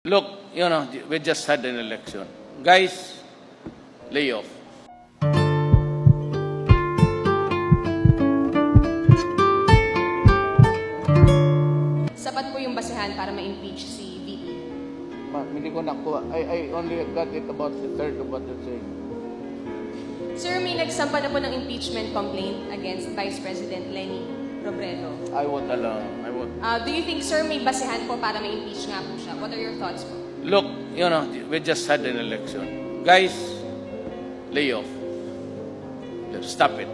Look, we just had an election. Guys, lay off. Sapat po yung basehan para ma-impeach si VP. Hindi ko nakuha. I only got it about a third of what you're saying. Sir, may nagsampa na po ng impeachment complaint against Vice President Lenny Robredo. I won't allow. I won't. Do you think, sir, may basehan po para ma-impeach nga po siya? What are your thoughts po? Look, we just had an election. Guys, lay off. Stop it.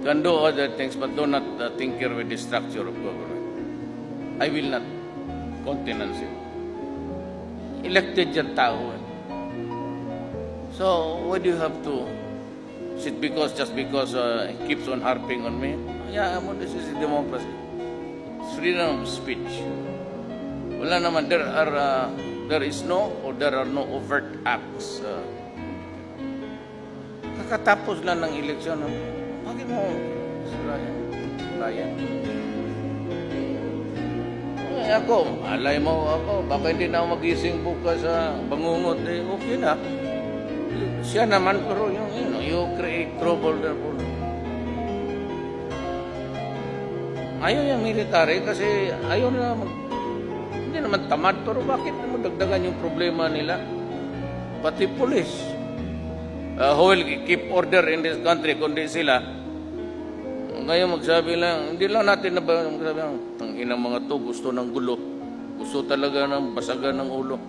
You can do other things, but do not tinker with the structure of government. I will not countenance it. Elected yung tao. So, why do you have to sit just because he keeps on harping on me? Yeah, this is a democracy. It's freedom of speech. Wala naman, there is no or there are no overt acts. Kakatapos lang ng eleksyon. Bakit mo Ryan? Ako, alay mo ako. Baka hindi na ako magising bukas sa bangungot. Okay na. Siya naman, pero you create trouble there. Ayaw yung military kasi ayaw na hindi naman tamad, pero bakit mo dagdagan yung problema nila? Pati police. Who will keep order in this country kundi sila? Ngayon magsabi lang, hindi lang natin na ba magsabi lang, ang inang mga to gusto ng gulo. Gusto talaga ng basagan ng ulo.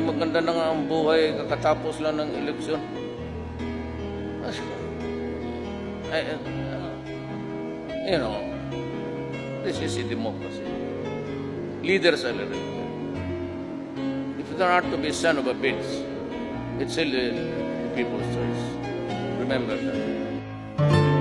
Maganda na nga ang buhay kakatapos lang ng eleksyon. This is a democracy. Leaders are elected. If you don't have to be son of a bitch, it's still the people's choice. Remember that.